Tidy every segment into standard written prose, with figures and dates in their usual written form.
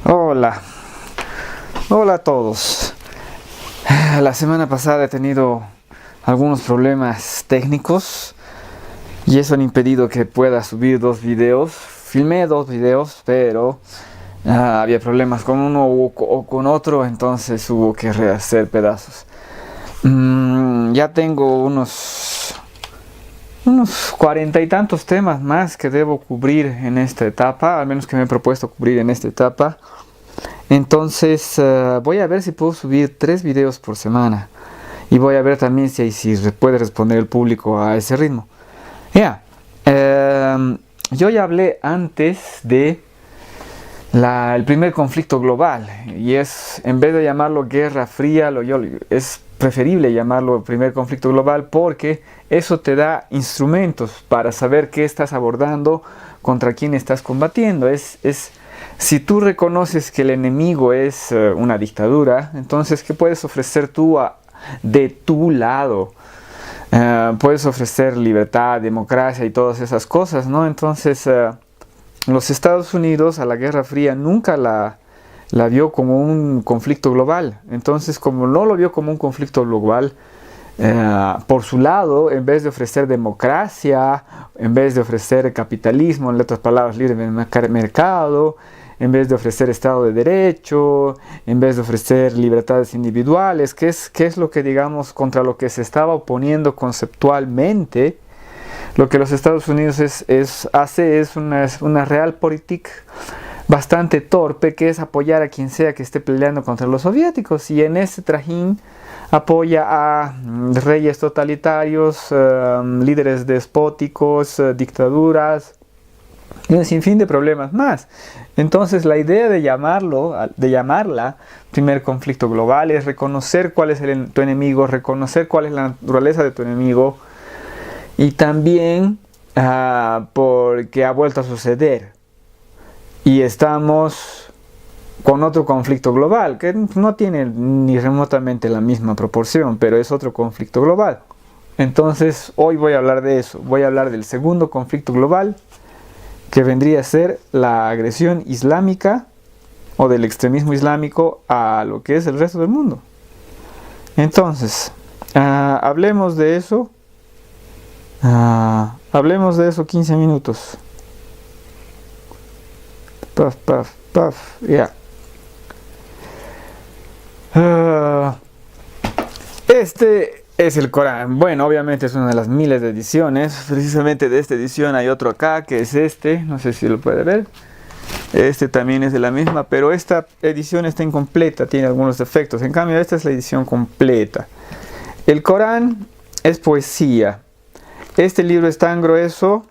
Hola, hola a todos. La semana pasada he tenido algunos problemas técnicos y eso han impedido que pueda subir dos videos. Filmé dos videos, pero había problemas con uno o con otro, entonces hubo que rehacer pedazos. Ya tengo unos 40 y tantos temas más que debo cubrir en esta etapa, al menos que me he propuesto cubrir en esta etapa. Entonces voy a ver si puedo subir 3 videos por semana y voy a ver también si puede responder el público a ese ritmo. Yo ya hablé antes de el primer conflicto global y en vez de llamarlo Guerra Fría, es preferible llamarlo primer conflicto global porque eso te da instrumentos para saber qué estás abordando, contra quién estás combatiendo. Si tú reconoces que el enemigo es una dictadura, entonces ¿qué puedes ofrecer tú de tu lado? Puedes ofrecer libertad, democracia y todas esas cosas, ¿no? Entonces los Estados Unidos a la Guerra Fría nunca la vio como un conflicto global. Entonces, como no lo vio como un conflicto global, por su lado, en vez de ofrecer democracia, en vez de ofrecer capitalismo, en otras palabras, libre mercado, en vez de ofrecer Estado de Derecho, en vez de ofrecer libertades individuales, ¿qué es lo que, digamos, contra lo que se estaba oponiendo conceptualmente? Lo que los Estados Unidos hace es una realpolitik bastante torpe, que es apoyar a quien sea que esté peleando contra los soviéticos, y en ese trajín apoya a reyes totalitarios, líderes despóticos, dictaduras y un sinfín de problemas más. Entonces la idea de llamarla primer conflicto global es reconocer cuál es tu enemigo, reconocer cuál es la naturaleza de tu enemigo, y también porque ha vuelto a suceder y estamos con otro conflicto global que no tiene ni remotamente la misma proporción, pero es otro conflicto global. Entonces hoy voy a hablar de eso, voy a hablar del segundo conflicto global, que vendría a ser la agresión islámica o del extremismo islámico a lo que es el resto del mundo. Entonces, hablemos de eso 15 minutos. Ya. Este es el Corán. Bueno, obviamente es una de las miles de ediciones. Precisamente de esta edición hay otro acá, que es este. No sé si lo puede ver. Este también es de la misma, pero esta edición está incompleta, tiene algunos defectos. En cambio, esta es la edición completa. El Corán es poesía. Este libro es tan grueso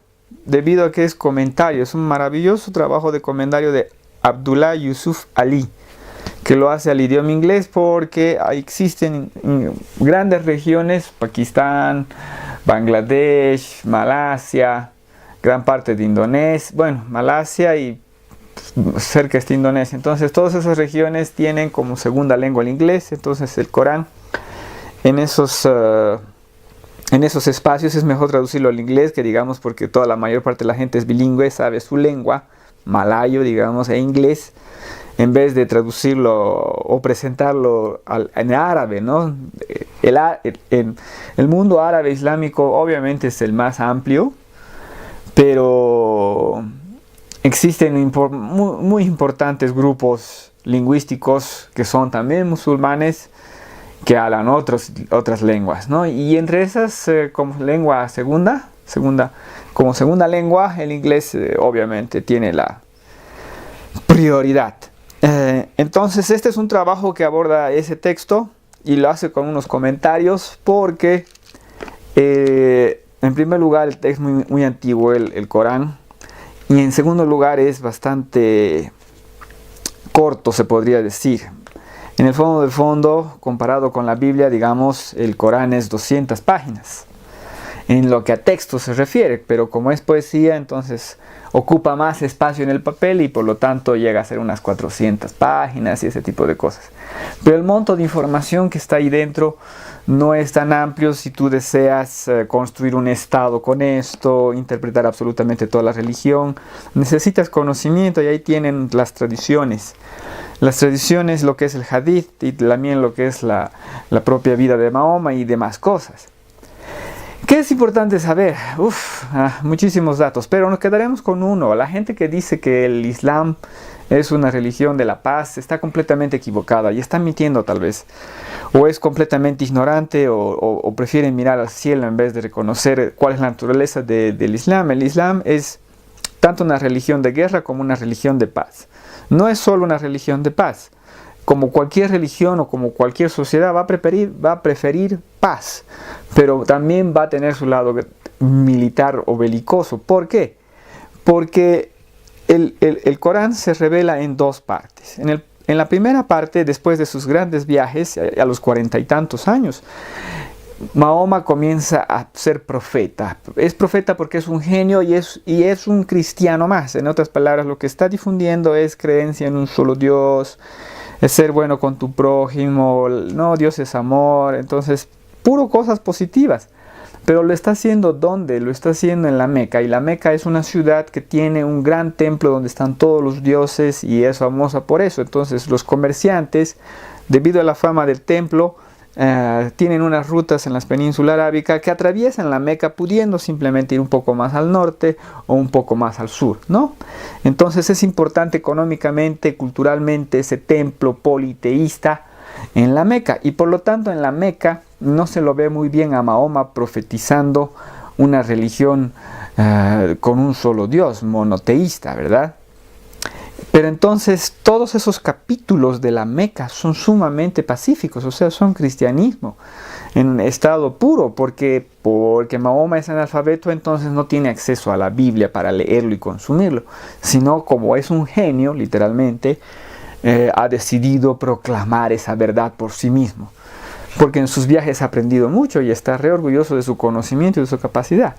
debido a que es comentario. Es un maravilloso trabajo de comentario de Abdullah Yusuf Ali, que lo hace al idioma inglés porque existen grandes regiones, Pakistán, Bangladesh, Malasia, gran parte de Indonesia, bueno, Malasia y cerca está Indonesia. Entonces todas esas regiones tienen como segunda lengua el inglés. Entonces el Corán en esos espacios es mejor traducirlo al inglés, que digamos, porque toda la mayor parte de la gente es bilingüe, sabe su lengua, malayo, digamos, e inglés, en vez de traducirlo o presentarlo en árabe, ¿no? El mundo árabe islámico obviamente es el más amplio, pero existen muy importantes grupos lingüísticos que son también musulmanes, que hablan otras lenguas, ¿no? Y entre esas, como lengua segunda lengua, el inglés obviamente tiene la prioridad. Entonces este es un trabajo que aborda ese texto y lo hace con unos comentarios porque en primer lugar es muy antiguo el Corán, y en segundo lugar es bastante corto, se podría decir. En el fondo del fondo, comparado con la Biblia, digamos, el Corán es 200 páginas en lo que a texto se refiere, pero como es poesía, entonces ocupa más espacio en el papel y por lo tanto llega a ser unas 400 páginas y ese tipo de cosas. Pero el monto de información que está ahí dentro no es tan amplio si tú deseas construir un estado con esto, interpretar absolutamente toda la religión. Necesitas conocimiento y ahí tienen las tradiciones. Las tradiciones, lo que es el hadith y también lo que es la propia vida de Mahoma y demás cosas. ¿Qué es importante saber? Muchísimos datos, pero nos quedaremos con uno. La gente que dice que el Islam es una religión de la paz está completamente equivocada y está mintiendo tal vez. O es completamente ignorante o prefieren mirar al cielo en vez de reconocer cuál es la naturaleza del Islam. El Islam es tanto una religión de guerra como una religión de paz. No es solo una religión de paz. Como cualquier religión o como cualquier sociedad va a preferir paz, pero también va a tener su lado militar o belicoso. ¿Por qué? Porque el Corán se revela en dos partes. En la primera parte, después de sus grandes viajes, a los 40 y tantos años, Mahoma comienza a ser profeta. Es profeta porque es un genio y es un cristiano más. En otras palabras, lo que está difundiendo es creencia en un solo Dios, es ser bueno con tu prójimo, no, Dios es amor, entonces, puro cosas positivas. Pero lo está haciendo ¿dónde? Lo está haciendo en la Meca, y la Meca es una ciudad que tiene un gran templo donde están todos los dioses y es famosa por eso. Entonces los comerciantes, debido a la fama del templo, tienen unas rutas en la península arábica que atraviesan la Meca, pudiendo simplemente ir un poco más al norte o un poco más al sur, ¿no? Entonces es importante económicamente, culturalmente, ese templo politeísta en la Meca, y por lo tanto en la Meca no se lo ve muy bien a Mahoma profetizando una religión con un solo Dios, monoteísta, ¿verdad? Pero entonces todos esos capítulos de la Meca son sumamente pacíficos, o sea, son cristianismo en estado puro, porque Mahoma es analfabeto, entonces no tiene acceso a la Biblia para leerlo y consumirlo, sino como es un genio, literalmente, ha decidido proclamar esa verdad por sí mismo, porque en sus viajes ha aprendido mucho y está re orgulloso de su conocimiento y de su capacidad.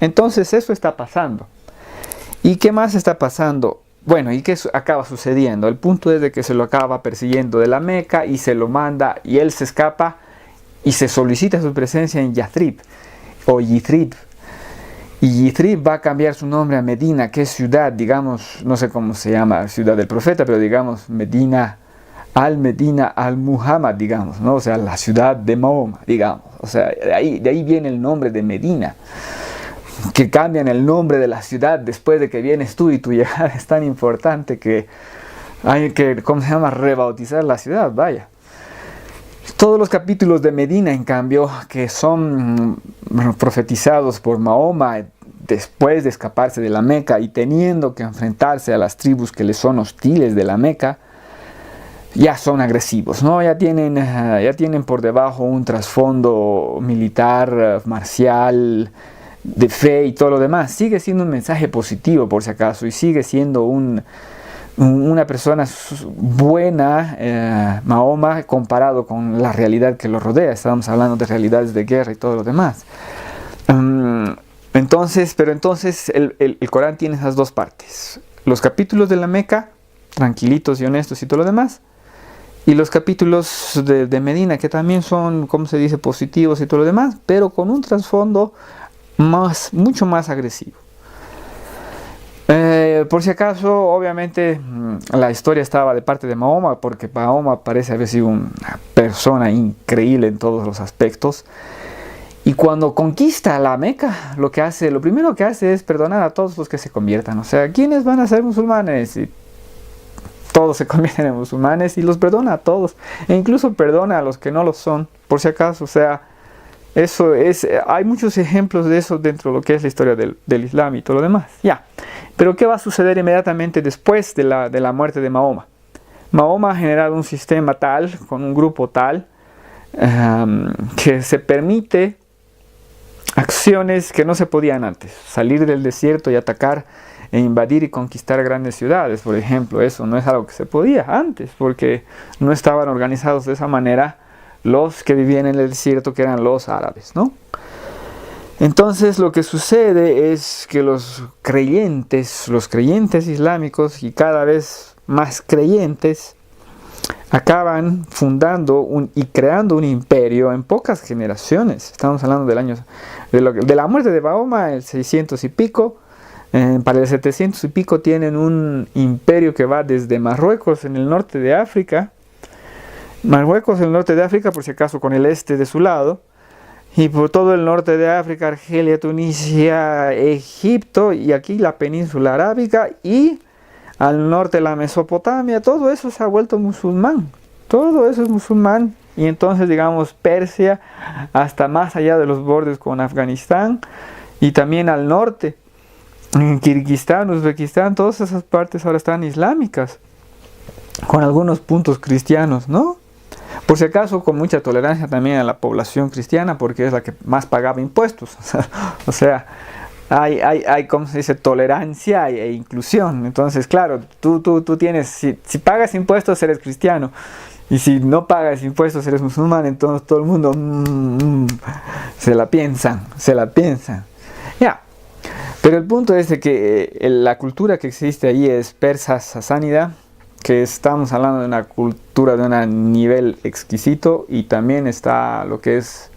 Entonces eso está pasando. ¿Y qué más está pasando? Bueno, ¿y qué acaba sucediendo? El punto es de que se lo acaba persiguiendo de la Meca y se lo manda, y él se escapa y se solicita su presencia en Yathrib o Yithrib. Y Yithrib va a cambiar su nombre a Medina, que es ciudad, digamos, no sé cómo se llama, ciudad del profeta, pero digamos Medina al-Muhammad, digamos, ¿no? O sea, la ciudad de Mahoma, digamos. O sea, de ahí viene el nombre de Medina. Que cambian el nombre de la ciudad después de que vienes tú y tu llegada es tan importante que hay que, ¿cómo se llama?, rebautizar la ciudad, vaya. Todos los capítulos de Medina, en cambio, que son profetizados por Mahoma después de escaparse de la Meca y teniendo que enfrentarse a las tribus que le son hostiles de la Meca, ya son agresivos, ¿no? Ya tienen por debajo un trasfondo militar, marcial, de fe y todo lo demás. Sigue siendo un mensaje positivo, por si acaso, y sigue siendo una persona buena, Mahoma, comparado con la realidad que lo rodea. Estábamos hablando de realidades de guerra y todo lo demás. Entonces el Corán tiene esas dos partes: los capítulos de la Meca, tranquilitos y honestos y todo lo demás, y los capítulos de Medina, que también son, ¿cómo se dice?, positivos y todo lo demás, pero con un trasfondo mucho más agresivo. Por si acaso, obviamente la historia estaba de parte de Mahoma, porque Mahoma parece haber sido una persona increíble en todos los aspectos, y cuando conquista la Meca, lo primero que hace es perdonar a todos los que se conviertan. O sea, ¿quiénes van a ser musulmanes? Y todos se convierten en musulmanes y los perdona a todos, e incluso perdona a los que no lo son, por si acaso. O sea, hay muchos ejemplos de eso dentro de lo que es la historia del Islam y todo lo demás. Pero ¿qué va a suceder inmediatamente después de la muerte de Mahoma? Mahoma ha generado un sistema tal, con un grupo tal, que se permite acciones que no se podían antes. Salir del desierto y atacar e invadir y conquistar grandes ciudades, por ejemplo. Eso no es algo que se podía antes, porque no estaban organizados de esa manera los que vivían en el desierto, que eran los árabes, ¿no? Entonces lo que sucede es que los creyentes islámicos, y cada vez más creyentes, acaban fundando y creando un imperio en pocas generaciones. Estamos hablando del año de la muerte de Mahoma, el 600 y pico. Para el 700 y pico tienen un imperio que va desde Marruecos en el norte de África. Marruecos en el norte de África, por si acaso con el este de su lado. Y por todo el norte de África, Argelia, Tunisia, Egipto y aquí la península arábiga y al norte la Mesopotamia, todo eso se ha vuelto musulmán. Todo eso es musulmán. Y entonces, digamos, Persia, hasta más allá de los bordes con Afganistán y también al norte. En Kirguistán, Uzbekistán, todas esas partes ahora están islámicas, con algunos puntos cristianos, ¿no? Por si acaso, con mucha tolerancia también a la población cristiana, porque es la que más pagaba impuestos. O sea, hay ¿cómo se dice? Tolerancia e inclusión. Entonces, claro, tú tienes, si pagas impuestos eres cristiano, y si no pagas impuestos eres musulmán, entonces todo el mundo se la piensan. Ya. Pero el punto es de que la cultura que existe ahí es persa sasánida, que estamos hablando de una cultura de un nivel exquisito, y también está lo que es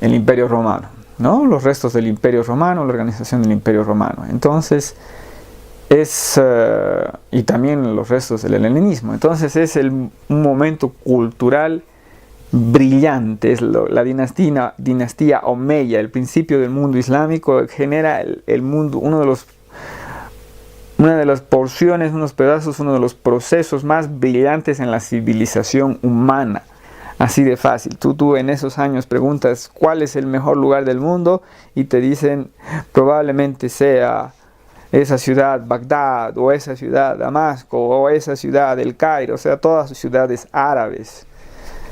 el Imperio Romano, ¿no? Los restos del Imperio Romano, la organización del Imperio Romano. Entonces, y también los restos del helenismo. Entonces es un momento cultural brillante. Es la dinastía Omeya, el principio del mundo islámico, genera el mundo, una de las porciones, unos pedazos, uno de los procesos más brillantes en la civilización humana. Así de fácil. Tú en esos años preguntas cuál es el mejor lugar del mundo y te dicen probablemente sea esa ciudad Bagdad, o esa ciudad Damasco, o esa ciudad El Cairo, o sea, todas ciudades árabes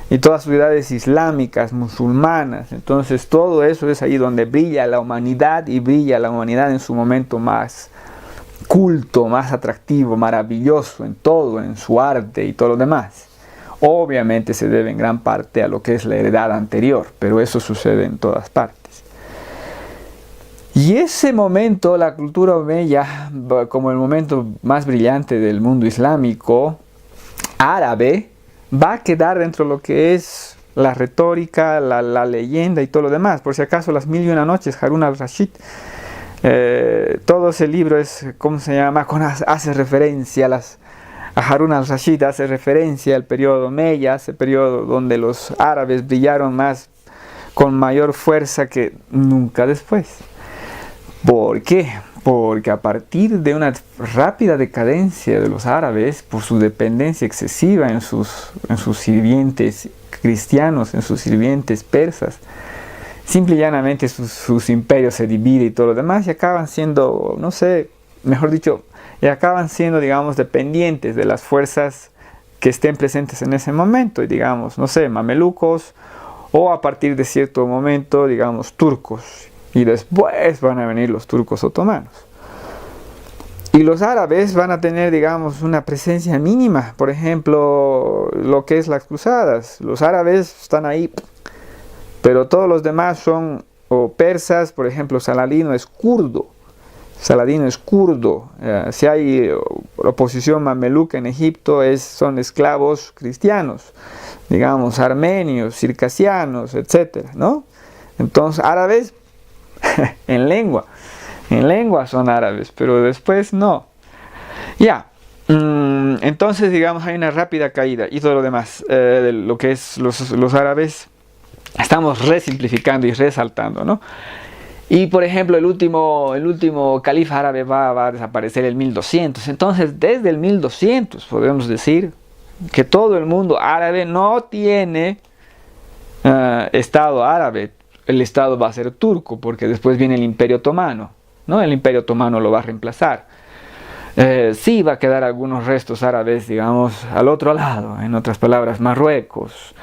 y todas ciudades islámicas, musulmanas. Entonces todo eso es ahí donde brilla la humanidad, y brilla la humanidad en su momento más culto, más atractivo, maravilloso en todo, en su arte y todo lo demás. Obviamente se debe en gran parte a lo que es la heredad anterior, pero eso sucede en todas partes. Y ese momento, la cultura omeya, como el momento más brillante del mundo islámico árabe, va a quedar dentro de lo que es la retórica, la leyenda y todo lo demás. Por si acaso, Las Mil y Una Noches, Harun al-Rashid, todo ese libro es, ¿cómo se llama? Hace referencia a Harun al-Rashid, hace referencia al periodo omeya, ese periodo donde los árabes brillaron más, con mayor fuerza que nunca después. ¿Por qué? Porque a partir de una rápida decadencia de los árabes, por su dependencia excesiva en sus sirvientes cristianos, en sus sirvientes persas, simple y llanamente sus imperios se dividen y todo lo demás, y acaban siendo, no sé, mejor dicho, y acaban siendo, digamos, dependientes de las fuerzas que estén presentes en ese momento, y digamos, no sé, mamelucos, o a partir de cierto momento, digamos, turcos. Y después van a venir los turcos otomanos. Y los árabes van a tener, digamos, una presencia mínima. Por ejemplo, lo que es las cruzadas. Los árabes están ahí, pero todos los demás son o persas. Por ejemplo, Saladino es kurdo. Si hay oposición mameluca en Egipto, son esclavos cristianos. Digamos, armenios, circasianos, etcétera, ¿no? Entonces, árabes en lengua son árabes, pero después no. Ya, entonces, digamos, hay una rápida caída y todo lo demás de lo que es los árabes. Estamos resimplificando y resaltando, ¿no? Y por ejemplo, el último califa árabe va a desaparecer en el 1200. Entonces, desde el 1200 podemos decir que todo el mundo árabe no tiene estado árabe. El estado va a ser turco, porque después viene el Imperio Otomano, ¿no? El Imperio Otomano lo va a reemplazar. Sí va a quedar algunos restos árabes, digamos, al otro lado, en otras palabras, Marruecos,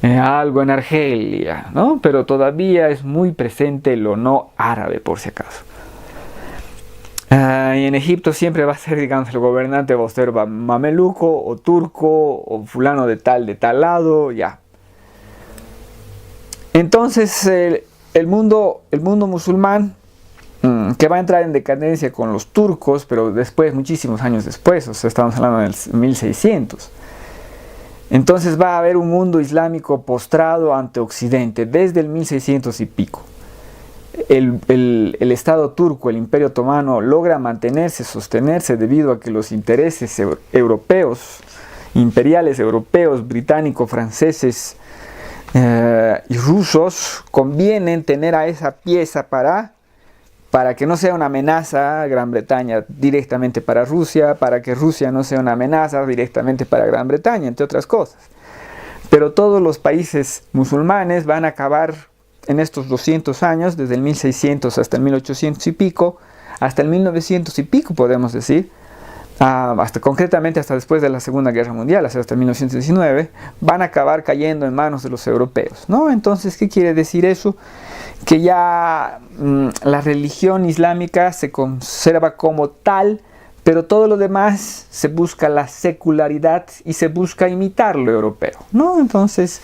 algo en Argelia, ¿no? Pero todavía es muy presente lo no árabe, por si acaso. Y en Egipto siempre va a ser, digamos, el gobernante va a ser mameluco o turco o fulano de tal lado, ya. Entonces el mundo musulmán, que va a entrar en decadencia con los turcos, pero después, muchísimos años después, o sea, estamos hablando del 1600. Entonces va a haber un mundo islámico postrado ante Occidente desde el 1600 y pico. El Estado turco, el Imperio Otomano, logra mantenerse, sostenerse debido a que los intereses europeos, imperiales europeos, británicos, franceses y rusos, convienen tener a esa pieza para que no sea una amenaza a Gran Bretaña directamente para Rusia, para que Rusia no sea una amenaza directamente para Gran Bretaña, entre otras cosas. Pero todos los países musulmanes van a acabar en estos 200 años, desde el 1600 hasta el 1800 y pico, hasta el 1900 y pico podemos decir, concretamente hasta después de la Segunda Guerra Mundial, hasta el 1919, van a acabar cayendo en manos de los europeos, ¿no? Entonces, ¿qué quiere decir eso? Que ya la religión islámica se conserva como tal, pero todo lo demás se busca la secularidad y se busca imitar lo europeo, ¿no? Entonces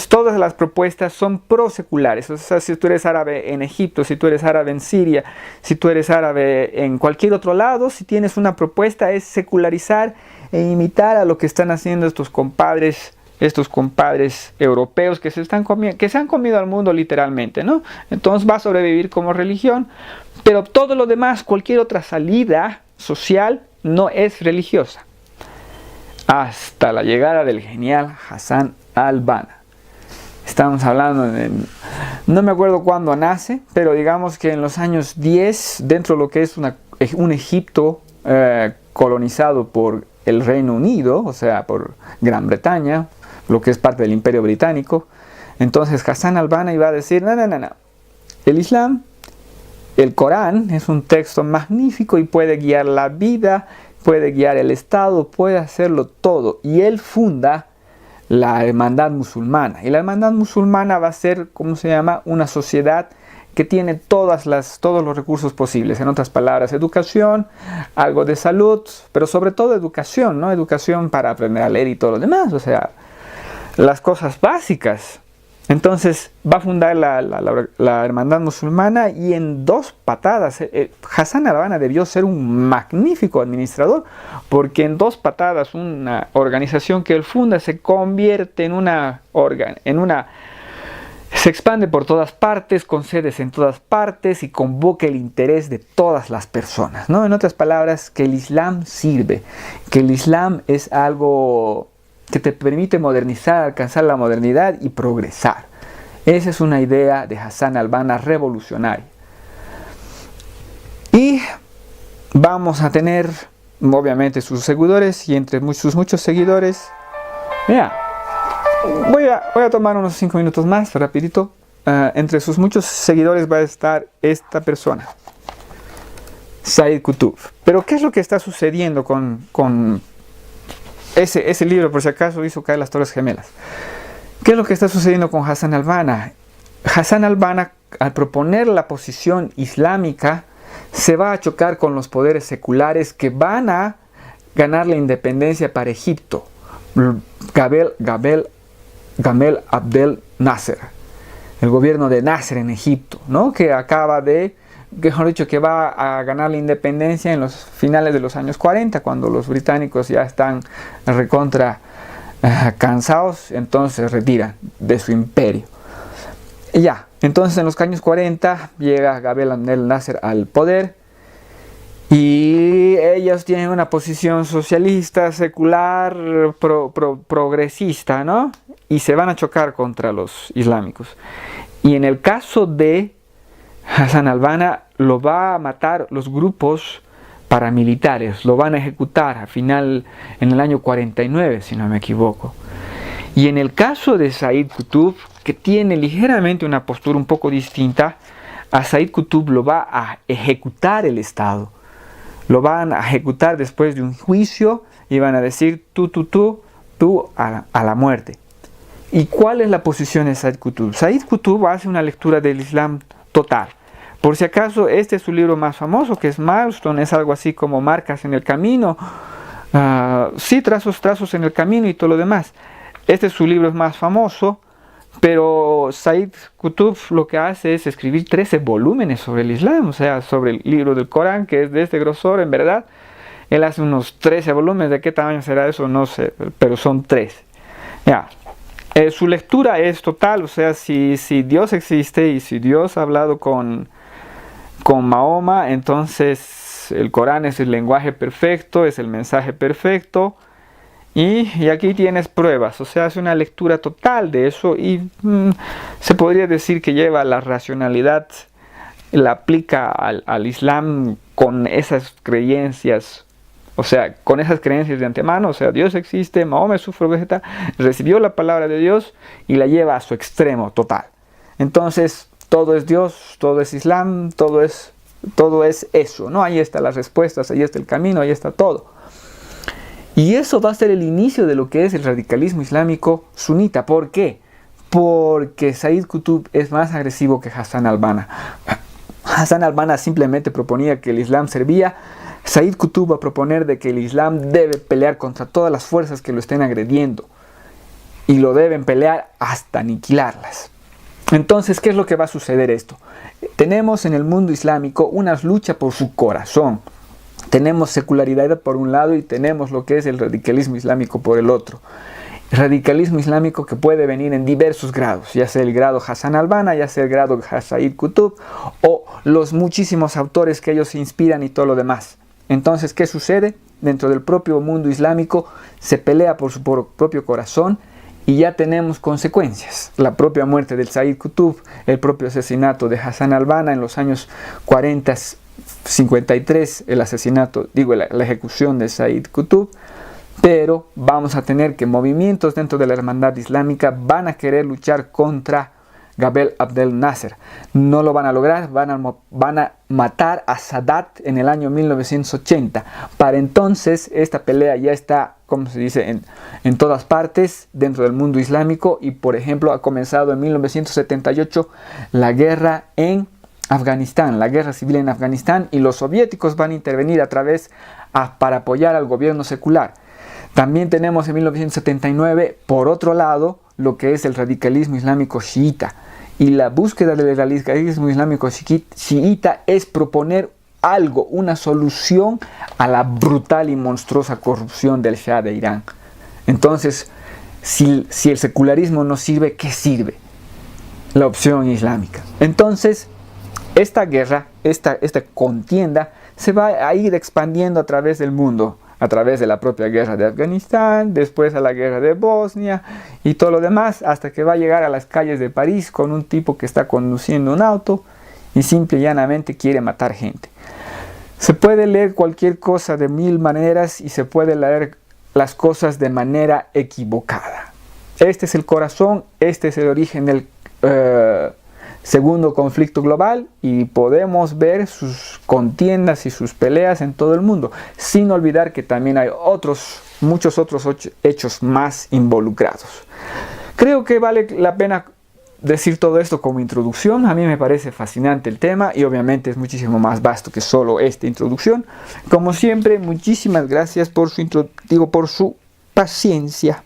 todas las propuestas son proseculares. O sea, si tú eres árabe en Egipto, si tú eres árabe en Siria, si tú eres árabe en cualquier otro lado, si tienes una propuesta es secularizar e imitar a lo que están haciendo estos compadres europeos que se han comido al mundo literalmente, ¿no? Entonces va a sobrevivir como religión, pero todo lo demás, cualquier otra salida social, no es religiosa. Hasta la llegada del genial Hassan al-Banna. Estamos hablando no me acuerdo cuándo nace, pero digamos que en los años 10, dentro de lo que es un Egipto colonizado por el Reino Unido, o sea, por Gran Bretaña, lo que es parte del Imperio Británico. Entonces Hassan al-Banna iba a decir, no, el Islam, el Corán es un texto magnífico y puede guiar la vida, puede guiar el Estado, puede hacerlo todo. Y él funda la hermandad musulmana. Y la hermandad musulmana va a ser, ¿cómo se llama? Una sociedad que tiene todos los recursos posibles. En otras palabras, educación, algo de salud, pero sobre todo educación, ¿no? Educación para aprender a leer y todo lo demás. O sea, las cosas básicas. Entonces va a fundar la hermandad musulmana y en 2 patadas, Hassan al-Banna debió ser un magnífico administrador, porque en 2 patadas una organización que él funda se convierte se expande por todas partes, con sedes en todas partes y convoca el interés de todas las personas, ¿no? En otras palabras, que el Islam sirve, que el Islam es algo que te permite modernizar, alcanzar la modernidad y progresar. Esa es una idea de Hassan al-Banna revolucionaria. Y vamos a tener, obviamente, sus seguidores, y entre sus muchos seguidores, mira, voy a tomar unos 5 minutos más, rapidito. Entre sus muchos seguidores va a estar esta persona, Said Qutb. Pero ¿qué es lo que está sucediendo con ese libro? Por si acaso hizo caer las Torres Gemelas. ¿Qué es lo que está sucediendo con Hassan al-Banna? Hassan al-Banna, al proponer la posición islámica, se va a chocar con los poderes seculares que van a ganar la independencia para Egipto. Gamel Abdel Nasser, el gobierno de Nasser en Egipto, ¿no? Que va a ganar la independencia en los finales de los años 40, cuando los británicos ya están recontra cansados, entonces se retiran de su imperio. Y ya, entonces en los años 40 llega Gamel Abdel Nasser al poder y ellos tienen una posición socialista, secular, progresista, ¿no? Y se van a chocar contra los islámicos. Y en el caso de Hassan al-Banna, lo va a matar los grupos paramilitares, lo van a ejecutar en el año 49, si no me equivoco. Y en el caso de Said Qutb, que tiene ligeramente una postura un poco distinta, a Said Qutb lo va a ejecutar el Estado. Lo van a ejecutar después de un juicio y van a decir tú a la muerte. ¿Y cuál es la posición de Said Qutb? Said Qutb hace una lectura del Islam total. Por si acaso, este es su libro más famoso, que es Milestone, es algo así como marcas en el camino. Sí, trazos en el camino y todo lo demás. Este es su libro más famoso, pero Said Qutb lo que hace es escribir 13 volúmenes sobre el Islam, o sea, sobre el libro del Corán, que es de este grosor, en verdad. Él hace unos 13 volúmenes. ¿De qué tamaño será eso? No sé, pero son 13. Ya. Su lectura es total, o sea, si Dios existe y si Dios ha hablado con Mahoma, entonces el Corán es el lenguaje perfecto, es el mensaje perfecto. Y aquí tienes pruebas, o sea, es una lectura total de eso y se podría decir que lleva la racionalidad, la aplica al Islam con esas creencias, o sea, con esas creencias de antemano, o sea, Dios existe, Mahoma es su profeta, recibió la palabra de Dios y la lleva a su extremo total. Entonces, todo es Dios, todo es Islam, todo es eso, ¿no? Ahí están las respuestas, ahí está el camino, ahí está todo. Y eso va a ser el inicio de lo que es el radicalismo islámico sunita. ¿Por qué? Porque Said Qutb es más agresivo que Hassan al-Banna. Hassan al-Banna simplemente proponía que el Islam servía. Said Qutb va a proponer de que el Islam debe pelear contra todas las fuerzas que lo estén agrediendo. Y lo deben pelear hasta aniquilarlas. Entonces, ¿qué es lo que va a suceder esto? Tenemos en el mundo islámico una lucha por su corazón. Tenemos secularidad por un lado y tenemos lo que es el radicalismo islámico por el otro. El radicalismo islámico que puede venir en diversos grados, ya sea el grado Hassan al-Banna, ya sea el grado Said Qutb o los muchísimos autores que ellos se inspiran y todo lo demás. Entonces, ¿qué sucede? Dentro del propio mundo islámico se pelea por su propio corazón y ya tenemos consecuencias. La propia muerte del Said Qutb, el propio asesinato de Hassan al-Banna en los años 40, 53, el asesinato, la ejecución de Said Qutb, pero vamos a tener que movimientos dentro de la hermandad islámica van a querer luchar contra Gabel Abdel Nasser. No lo van a lograr, van a matar a Sadat en el año 1980. Para entonces esta pelea ya está, como se dice, en todas partes dentro del mundo islámico y por ejemplo ha comenzado en 1978 la guerra en Afganistán, la guerra civil en Afganistán y los soviéticos van a intervenir para apoyar al gobierno secular. También tenemos en 1979, por otro lado, lo que es el radicalismo islámico chiita. Y la búsqueda del radicalismo islámico chiita es proponer algo, una solución a la brutal y monstruosa corrupción del Shah de Irán. Entonces, si el secularismo no sirve, ¿qué sirve? La opción islámica. Entonces, esta guerra, esta contienda, se va a ir expandiendo a través del mundo, a través de la propia guerra de Afganistán, después a la guerra de Bosnia y todo lo demás, hasta que va a llegar a las calles de París con un tipo que está conduciendo un auto y simple y llanamente quiere matar gente. Se puede leer cualquier cosa de mil maneras y se puede leer las cosas de manera equivocada. Este es el corazón, este es el origen del segundo conflicto global y podemos ver sus contiendas y sus peleas en todo el mundo, sin olvidar que también hay muchos otros hechos más involucrados. Creo que vale la pena decir todo esto como introducción. A mí me parece fascinante el tema y obviamente es muchísimo más vasto que solo esta introducción. Como siempre, muchísimas gracias por su paciencia.